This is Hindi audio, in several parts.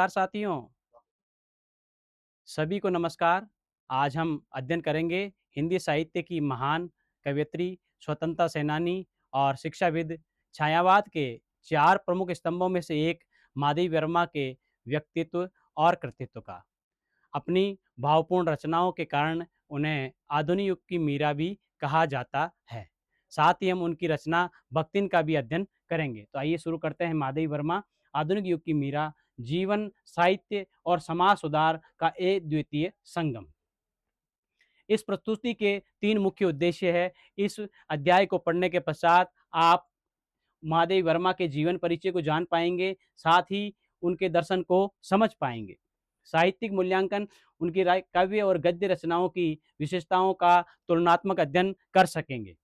साथियों, सभी को नमस्कार। आज हम अध्ययन करेंगे हिंदी साहित्य की महान कवयित्री, स्वतंत्रता सेनानी और शिक्षाविद, छायावाद के 4 प्रमुख स्तंभों में से एक माधवी वर्मा के व्यक्तित्व और कृतित्व का। अपनी भावपूर्ण रचनाओं के कारण उन्हें आधुनिक युग की मीरा भी कहा जाता है। साथ ही हम उनकी रचना भक्तिन का भी अध्ययन करेंगे। तो आइए शुरू करते हैं। माधवी वर्मा, आधुनिक युग की मीरा, जीवन, साहित्य और समाज सुधार का अद्वितीय संगम। इस प्रस्तुति के 3 मुख्य उद्देश्य है। इस अध्याय को पढ़ने के पश्चात आप महादेवी वर्मा के जीवन परिचय को जान पाएँगे, साथ ही उनके दर्शन को समझ पाएँगे। साहित्यिक मूल्यांकन, उनकी काव्य और गद्य रचनाओं की विशेषताओं का तुलनात्मक अध्ययन कर सकेंगे।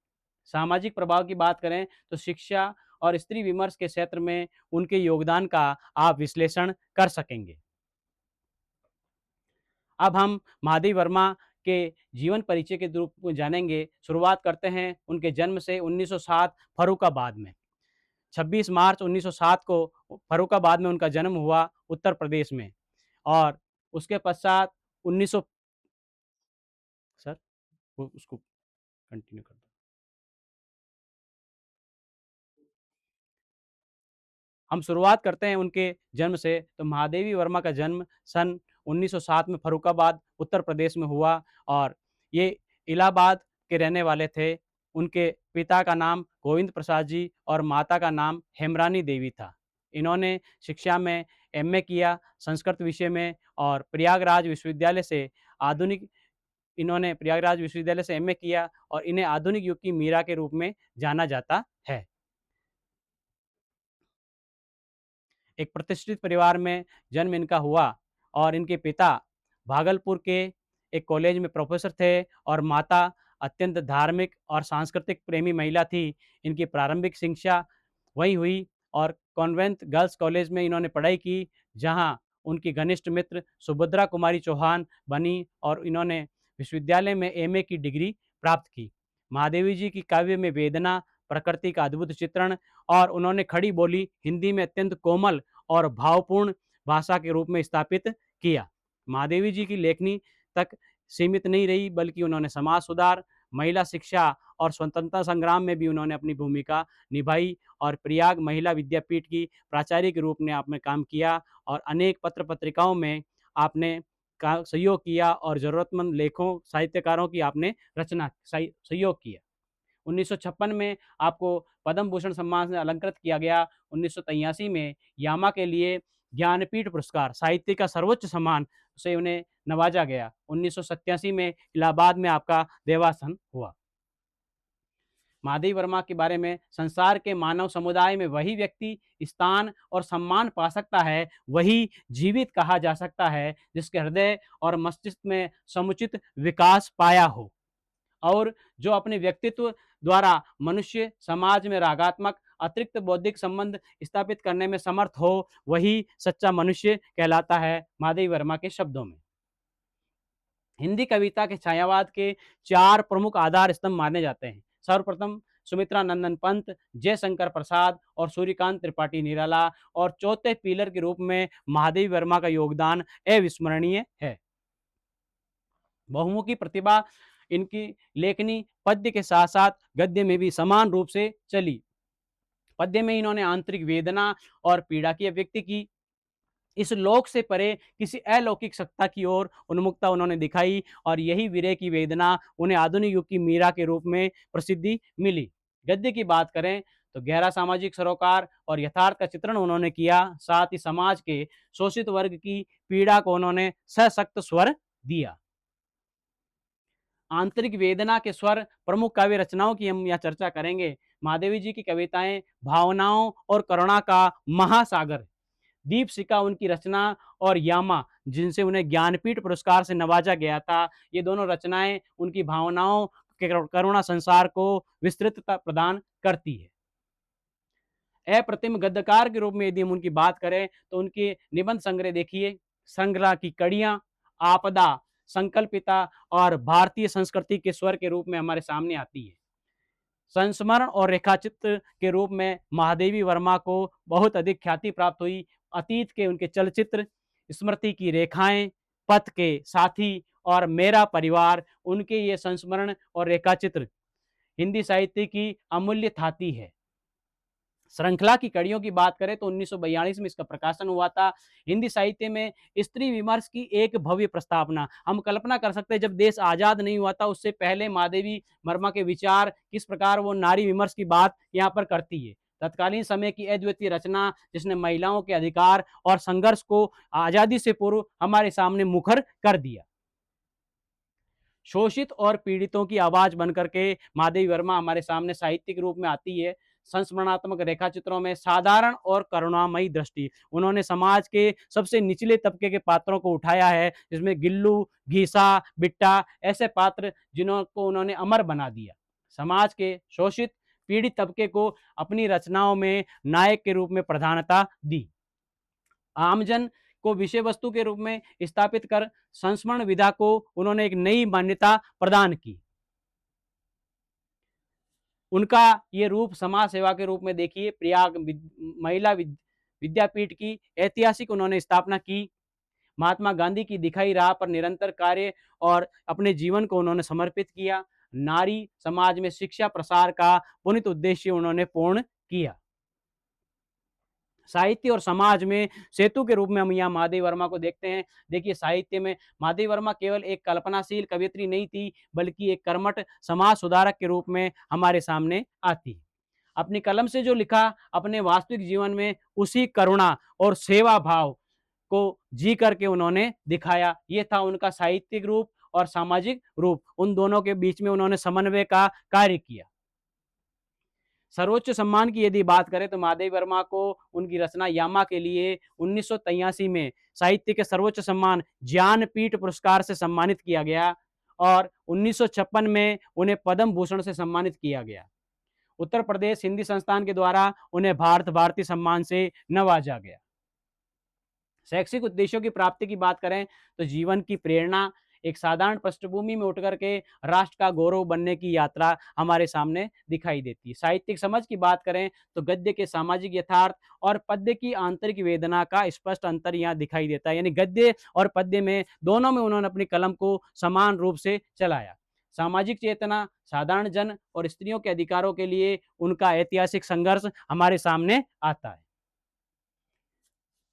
सामाजिक प्रभाव की बात करें तो शिक्षा और स्त्री विमर्श के क्षेत्र में उनके योगदान का आप विश्लेषण कर सकेंगे। अब हम महादेवी वर्मा के जीवन परिचय के रूप में जानेंगे। शुरुआत करते हैं उनके जन्म से 1907 फर्रुखाबाद में। 26 मार्च 1907 को फर्रुखाबाद में उनका जन्म हुआ, उत्तर प्रदेश में। और उसके पश्चात 1900 सर वो उसको कंटिन्यू कर दो। हम शुरुआत करते हैं उनके जन्म से। तो महादेवी वर्मा का जन्म सन 1907 में फर्रुखाबाद, उत्तर प्रदेश में हुआ और ये इलाहाबाद के रहने वाले थे। उनके पिता का नाम गोविंद प्रसाद जी और माता का नाम हेमरानी देवी था। इन्होंने शिक्षा में एमए किया संस्कृत विषय में और प्रयागराज विश्वविद्यालय से एमए किया और इन्हें आधुनिक युग की मीरा के रूप में जाना जाता है। एक प्रतिष्ठित परिवार में जन्म इनका हुआ और इनके पिता भागलपुर के एक कॉलेज में प्रोफेसर थे और माता अत्यंत धार्मिक और सांस्कृतिक प्रेमी महिला थी। इनकी प्रारंभिक शिक्षा वहीं हुई और कॉन्वेंट गर्ल्स कॉलेज में इन्होंने पढ़ाई की, जहां उनकी घनिष्ठ मित्र सुभद्रा कुमारी चौहान बनी और इन्होंने विश्वविद्यालय में एमए की डिग्री प्राप्त की। महादेवी जी की काव्य में वेदना, प्रकृति का अद्भुत चित्रण और उन्होंने खड़ी बोली हिंदी में अत्यंत कोमल और भावपूर्ण भाषा के रूप में स्थापित किया। महादेवी जी की लेखनी तक सीमित नहीं रही, बल्कि उन्होंने समाज सुधार, महिला शिक्षा और स्वतंत्रता संग्राम में भी उन्होंने अपनी भूमिका निभाई और प्रयाग महिला विद्यापीठ की प्राचार्य के रूप में आपने काम किया और अनेक पत्र पत्रिकाओं में आपने का सहयोग किया और ज़रूरतमंद लेखों, साहित्यकारों की आपने रचना सहयोग किया। 1956 में आपको पद्म भूषण सम्मान से अलंकृत किया गया। 1983 में यामा के लिए ज्ञानपीठ पुरस्कार, साहित्य का सर्वोच्च सम्मान से उन्हें नवाजा गया। 1987 में इलाहाबाद में आपका देवासन हुआ। महादेवी वर्मा के बारे में, संसार के मानव समुदाय में वही व्यक्ति स्थान और सम्मान पा सकता है, वही जीवित कहा जा सकता है, जिसके हृदय और मस्तिष्क में समुचित विकास पाया हो और जो अपने व्यक्तित्व द्वारा मनुष्य समाज में रागात्मक अतिरिक्त बौद्धिक संबंध स्थापित करने में समर्थ हो, वही सच्चा मनुष्य कहलाता है। महादेवी वर्मा के शब्दों में हिंदी कविता के छायावाद के 4 प्रमुख आधार स्तंभ माने जाते हैं। सर्वप्रथम सुमित्रा नंदन पंत, जयशंकर प्रसाद और सूर्यकांत त्रिपाठी निराला और चौथे पिलर के रूप में महादेवी वर्मा का योगदान अविस्मरणीय है। बहुमुखी प्रतिभा, इनकी लेखनी पद्य के साथ साथ गद्य में भी समान रूप से चली। पद्य में इन्होंने आंतरिक वेदना और पीड़ा की अभिव्यक्ति की। इस लोक से परे किसी अलौकिक सत्ता की ओर उन्मुखता उन्होंने दिखाई और यही विरह की वेदना उन्हें आधुनिक युग की मीरा के रूप में प्रसिद्धि मिली। गद्य की बात करें तो गहरा सामाजिक सरोकार और यथार्थ का चित्रण उन्होंने किया, साथ ही समाज के शोषित वर्ग की पीड़ा को उन्होंने सशक्त स्वर दिया। आंतरिक वेदना के स्वर, प्रमुख काव्य रचनाओं की हम यहाँ चर्चा करेंगे। महादेवी जी की कविताएं भावनाओं और करुणा का महासागर, दीपशिखा उनकी रचना और यामा जिनसे उन्हें ज्ञानपीठ पुरस्कार से नवाजा गया था, ये दोनों रचनाएं उनकी भावनाओं के करुणा संसार को विस्तृतता प्रदान करती है। अप्रतिम गद्यकार के रूप में यदि हम उनकी बात करें तो उनके निबंध संग्रह देखिए, संग्रह की कड़ियां, आपदा, संकल्पिता और भारतीय संस्कृति के स्वर के रूप में हमारे सामने आती है। संस्मरण और रेखाचित्र के रूप में महादेवी वर्मा को बहुत अधिक ख्याति प्राप्त हुई। अतीत के उनके चलचित्र स्मृति की रेखाएँ, पथ के साथी और मेरा परिवार, उनके ये संस्मरण और रेखाचित्र हिंदी साहित्य की अमूल्य थाती है। श्रृंखला की कड़ियों की बात करें तो 1942 में इसका प्रकाशन हुआ था। हिंदी साहित्य में स्त्री विमर्श की एक भव्य प्रस्तावना। हम कल्पना कर सकते हैं जब देश आज़ाद नहीं हुआ था उससे पहले महादेवी वर्मा के विचार किस प्रकार वो नारी विमर्श की बात यहाँ पर करती है। तत्कालीन समय की अद्वितीय रचना जिसने महिलाओं के अधिकार और संघर्ष को आज़ादी से पूर्व हमारे सामने मुखर कर दिया। शोषित और पीड़ितों की आवाज बनकर के माधवी वर्मा हमारे सामने साहित्यिक रूप में आती है। संस्मरणात्मक रेखाचित्रों में साधारण और करुणामयी दृष्टि। उन्होंने समाज के सबसे निचले तबके के पात्रों को उठाया है, जिसमें गिल्लू, घीसा, बिट्टा ऐसे पात्र जिन्हों को उन्होंने अमर बना दिया। समाज के शोषित, पीड़ित तबके को अपनी रचनाओं में नायक के रूप में प्रधानता दी। आमजन को विषय वस्तु के रूप में स्थापित कर संस्मरण विधा को उन्होंने एक नई मान्यता प्रदान की। उनका ये रूप समाज सेवा के रूप में देखिए प्रयाग महिला विद्यापीठ की ऐतिहासिक उन्होंने स्थापना की। महात्मा गांधी की दिखाई राह पर निरंतर कार्य और अपने जीवन को उन्होंने समर्पित किया। नारी समाज में शिक्षा प्रसार का पुनित उद्देश्य उन्होंने पूर्ण किया। साहित्य और समाज में सेतु के रूप में हम यहाँ माधवी वर्मा को देखते हैं। देखिए साहित्य में माधवी वर्मा केवल एक कल्पनाशील कवयित्री नहीं थी, बल्कि एक कर्मठ समाज सुधारक के रूप में हमारे सामने आती। अपनी कलम से जो लिखा, अपने वास्तविक जीवन में उसी करुणा और सेवा भाव को जी करके उन्होंने दिखाया। ये था उनका साहित्यिक रूप और सामाजिक रूप। उन दोनों के बीच में उन्होंने समन्वय का कार्य किया। सर्वोच्च सम्मान की यदि बात करें तो माधवी वर्मा को उनकी रचना यामा के लिए 1983 में साहित्य के सर्वोच्च सम्मान ज्ञानपीठ पुरस्कार से सम्मानित किया गया और 1956 में उन्हें पद्म भूषण से सम्मानित किया गया। उत्तर प्रदेश हिंदी संस्थान के द्वारा उन्हें भारत भारती सम्मान से नवाजा गया। शैक्षिक उद्देश्यों की प्राप्ति की बात करें तो जीवन की प्रेरणा एक साधारण पृष्ठभूमि में उठ करके राष्ट्र का गौरव बनने की यात्रा हमारे सामने दिखाई देती है। साहित्यिक समझ की बात करें तो गद्य के सामाजिक यथार्थ और पद्य की आंतरिक वेदना का स्पष्ट अंतर यहाँ दिखाई देता है। यानी गद्य और पद्य में दोनों में उन्होंने अपनी कलम को समान रूप से चलाया। सामाजिक चेतना, साधारण जन और स्त्रियों के अधिकारों के लिए उनका ऐतिहासिक संघर्ष हमारे सामने आता है।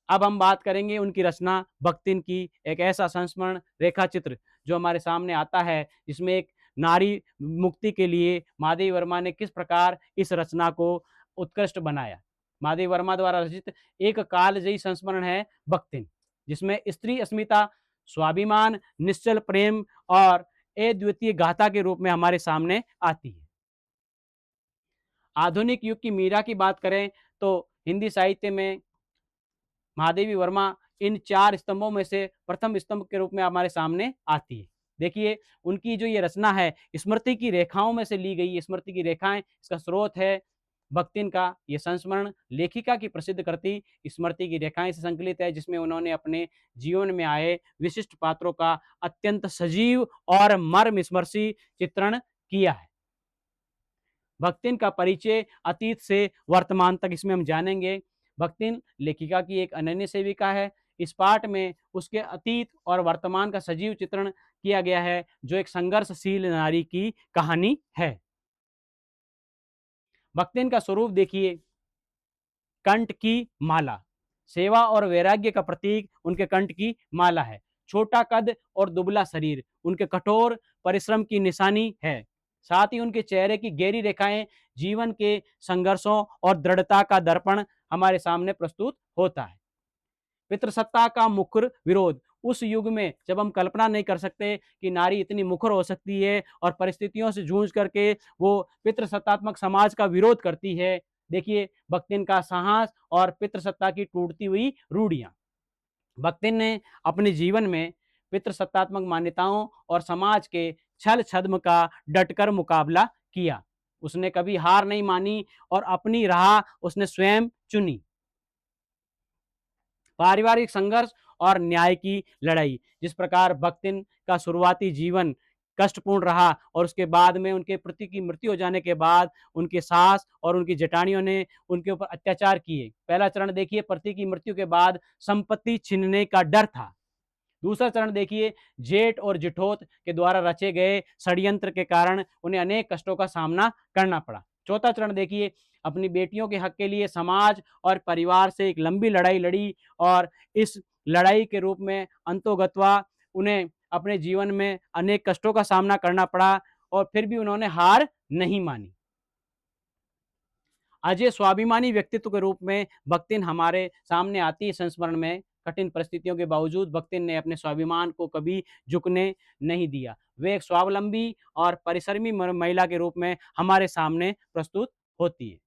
अब हम बात करेंगे उनकी रचना भक्तिन की, एक ऐसा संस्मरण रेखाचित्र जो हमारे सामने आता है, जिसमें एक नारी मुक्ति के लिए माधवी वर्मा ने किस प्रकार इस रचना को उत्कृष्ट बनाया। माधवी वर्मा द्वारा रचित एक कालजयी संस्मरण है भक्तिन, जिसमें स्त्री अस्मिता, स्वाभिमान, निश्चल प्रेम और अद्वितीय गाथा के रूप में हमारे सामने आती है। आधुनिक युग की मीरा की बात करें तो हिंदी साहित्य में महादेवी वर्मा इन 4 स्तंभों में से प्रथम स्तंभ के रूप में हमारे सामने आती है। देखिए, उनकी जो ये रचना है, स्मृति की रेखाओं में से ली गई, स्मृति की रेखाएँ, इसका स्रोत है भक्तिन का ये संस्मरण। लेखिका की प्रसिद्ध कृति स्मृति की रेखाएँ से संकलित है, जिसमें उन्होंने अपने जीवन में आए विशिष्ट पात्रों का अत्यंत सजीव और मर्मस्पर्शी चित्रण किया है। भक्तिन का परिचय अतीत से वर्तमान तक इसमें हम जानेंगे। भक्तिन लेखिका की एक अनन्य सेविका है। इस पाठ में उसके अतीत और वर्तमान का सजीव चित्रण किया गया है, जो एक संघर्षशील नारी की कहानी है। भक्तिन का स्वरूप देखिए, कंठ की माला, सेवा और वैराग्य का प्रतीक उनके कंठ की माला है। छोटा कद और दुबला शरीर उनके कठोर परिश्रम की निशानी है। साथ ही उनके चेहरे की गहरी रेखाएं जीवन के संघर्षों और दृढ़ता का दर्पण हमारे सामने प्रस्तुत होता है। पितृसत्ता का मुखर विरोध, उस युग में जब हम कल्पना नहीं कर सकते कि नारी इतनी मुखर हो सकती है और परिस्थितियों से जूझ करके वो पितृसत्तात्मक समाज का विरोध करती है। देखिए भक्तिन का साहस और पितृसत्ता की टूटती हुई रूढ़ियां। भक्तिन ने अपने जीवन में पितृसत्तात्मक मान्यताओं और समाज के छल छद्म का डटकर मुकाबला किया। उसने कभी हार नहीं मानी और अपनी राह उसने स्वयं चुनी। पारिवारिक संघर्ष और न्याय की लड़ाई, जिस प्रकार भक्तिन का शुरुआती जीवन कष्टपूर्ण रहा और उसके बाद में उनके पति की मृत्यु हो जाने के बाद उनके सास और उनकी जेठानियों ने उनके ऊपर अत्याचार किए। पहला चरण देखिए, पति की मृत्यु के बाद संपत्ति छीनने का डर था। दूसरा चरण देखिए, जेठ और जेठोत के द्वारा रचे गए षड्यंत्र के कारण उन्हें अनेक कष्टों का सामना करना पड़ा। चौथा चरण देखिए, अपनी बेटियों के हक के लिए समाज और परिवार से एक लंबी लड़ाई लड़ी और इस लड़ाई के रूप में अंतोगत्वा उन्हें अपने जीवन में अनेक कष्टों का सामना करना पड़ा और फिर भी उन्होंने हार नहीं मानी। अजय स्वाभिमानी व्यक्तित्व के रूप में भक्तिन हमारे सामने आती है संस्मरण में। कठिन परिस्थितियों के बावजूद भक्तिन ने अपने स्वाभिमान को कभी झुकने नहीं दिया। वे एक स्वावलंबी और परिश्रमी महिला के रूप में हमारे सामने प्रस्तुत होती है।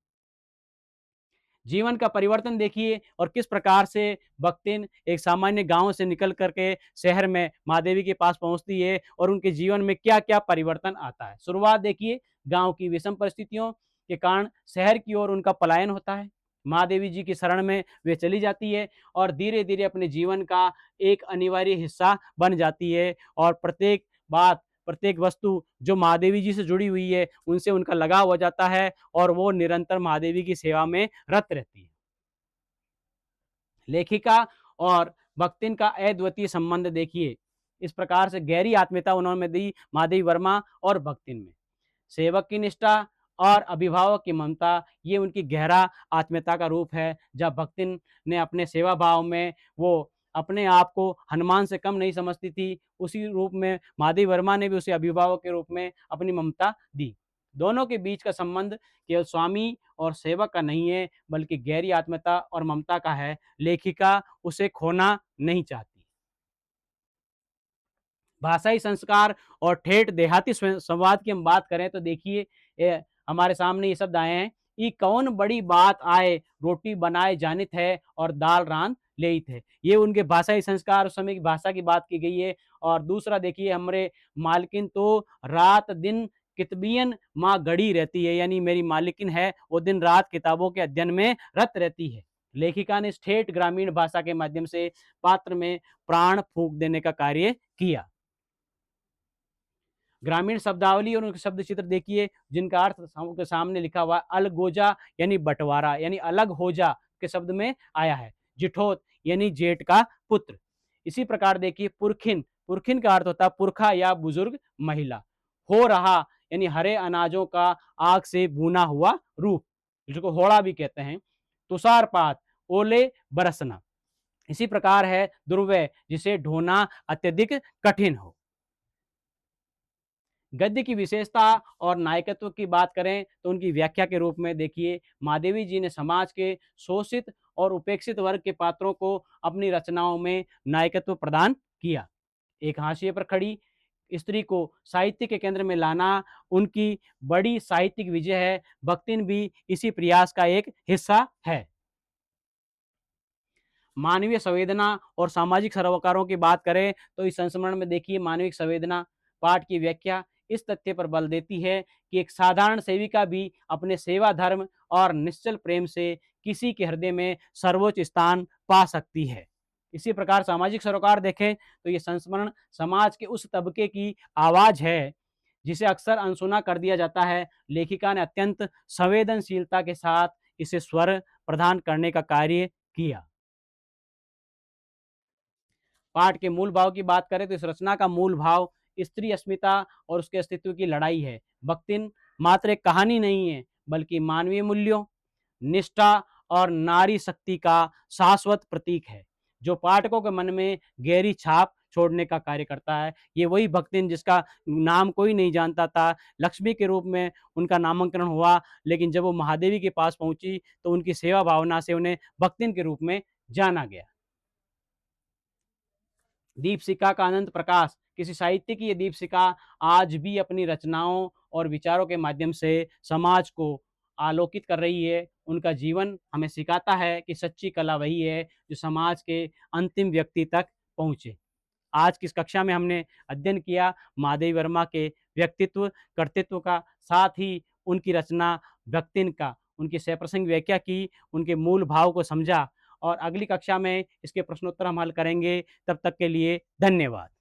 जीवन का परिवर्तन देखिए और किस प्रकार से भक्तिन एक सामान्य गांव से निकल करके शहर में महादेवी के पास पहुंचती है और उनके जीवन में क्या-क्या परिवर्तन आता है। शुरुआत देखिए, गांव की विषम परिस्थितियों के कारण शहर की ओर उनका पलायन होता है। महादेवी जी की शरण में वे चली जाती है और धीरे-धीरे अपने जीवन का एक अनिवार्य हिस्सा बन जाती है और प्रत्येक बात, प्रत्येक वस्तु जो महादेवी जी से जुड़ी हुई है, उनसे उनका लगाव हो जाता है और वो निरंतर महादेवी की सेवा में रत रहती है। लेखिका और भक्तिन का अद्वितीय संबंध देखिए, इस प्रकार से गहरी आत्मीयता उन्होंने दी माधवी वर्मा और भक्तिन में। सेवक की निष्ठा और अभिभावक की ममता, ये उनकी गहरा आत्मीयता का रूप है। जब भक्तिन ने अपने सेवा भाव में वो अपने आप को हनुमान से कम नहीं समझती थी, उसी रूप में माधवी वर्मा ने भी उसे अभिभावक के रूप में अपनी ममता दी। दोनों के बीच का संबंध केवल स्वामी और सेवक का नहीं है, बल्कि गहरी आत्मीयता और ममता का है। लेखिका उसे खोना नहीं चाहती। भाषाई संस्कार और ठेठ देहाती संवाद की हम बात करें तो देखिए, हमारे सामने ये शब्द आए हैं, ई कौन बड़ी बात आए, रोटी बनाए जानित है और दाल रांध लेइत है। ये उनके भाषाई संस्कार, उस समय की भाषा की बात की गई है। और दूसरा देखिए, हमरे मालकिन तो रात दिन कितबियन माँ गड़ी रहती है, यानी मेरी मालकिन है वो दिन रात किताबों के अध्ययन में रत रहती है। लेखिका ने इस ठेठ ग्रामीण भाषा के माध्यम से पात्र में प्राण फूंक देने का कार्य किया। ग्रामीण शब्दावली और उनके शब्द चित्र देखिए, जिनका अर्थ के सामने लिखा हुआ है, अलगोजा यानी बंटवारा, यानी अलग हो जा के शब्द में आया है। जिठोत यानी जेठ का पुत्र। इसी प्रकार देखिए, पुरखिन, पुरखिन का अर्थ होता है पुरखा या बुजुर्ग महिला। हो रहा यानी हरे अनाजों का आग से भुना हुआ रूप, जिसको होड़ा भी कहते हैं। तुषारपात, ओले बरसना। इसी प्रकार है दुर्व्यय, जिसे ढोना अत्यधिक कठिन हो। गद्य की विशेषता और नायकत्व की बात करें तो उनकी व्याख्या के रूप में देखिए, महादेवी जी ने समाज के शोषित और उपेक्षित वर्ग के पात्रों को अपनी रचनाओं में नायकत्व प्रदान किया। एक हाशिए पर खड़ी स्त्री को साहित्य के केंद्र में लाना उनकी बड़ी साहित्यिक विजय है। भक्तिन भी इसी प्रयास का एक हिस्सा है। मानवीय संवेदना और सामाजिक सरोकारों की बात करें तो इस संस्मरण में देखिए, मानविक संवेदना पाठ की व्याख्या इस तथ्य पर बल देती है कि एक साधारण सेविका भी अपने सेवा धर्म और निश्चल प्रेम से किसी के हृदय में सर्वोच्च स्थान पा सकती है। इसी प्रकार सामाजिक सरोकार देखें तो ये संस्मरण समाज के उस तबके की आवाज है जिसे अक्सर अनसुना कर दिया जाता है। लेखिका ने अत्यंत संवेदनशीलता के साथ इसे स्वर प्रदान करने का कार्य किया। पाठ के मूल भाव की बात करें तो इस रचना का मूल भाव स्त्री अस्मिता और उसके अस्तित्व की लड़ाई है। भक्तिन मात्र एक कहानी नहीं है, बल्कि मानवीय मूल्यों, निष्ठा और नारी शक्ति का शाश्वत प्रतीक है, जो पाठकों के मन में गहरी छाप छोड़ने का कार्य करता है। ये वही भक्तिन जिसका नाम कोई नहीं जानता था, लक्ष्मी के रूप में उनका नामांकन हुआ, लेकिन जब वो महादेवी के पास पहुंची तो उनकी सेवा भावना से उन्हें भक्तिन के रूप में जाना गया। दीपशिखा का अनंत प्रकाश, किसी साहित्य की ये दीपशिखा आज भी अपनी रचनाओं और विचारों के माध्यम से समाज को आलोकित कर रही है। उनका जीवन हमें सिखाता है कि सच्ची कला वही है जो समाज के अंतिम व्यक्ति तक पहुँचे। आज की इस कक्षा में हमने अध्ययन किया महादेवी वर्मा के व्यक्तित्व, कर्तृत्व का, साथ ही उनकी रचना भक्तिन का, उनकी सप्रसंग व्याख्या की, उनके मूल भाव को समझा और अगली कक्षा में इसके प्रश्नोत्तर हम हल करेंगे। तब तक के लिए धन्यवाद।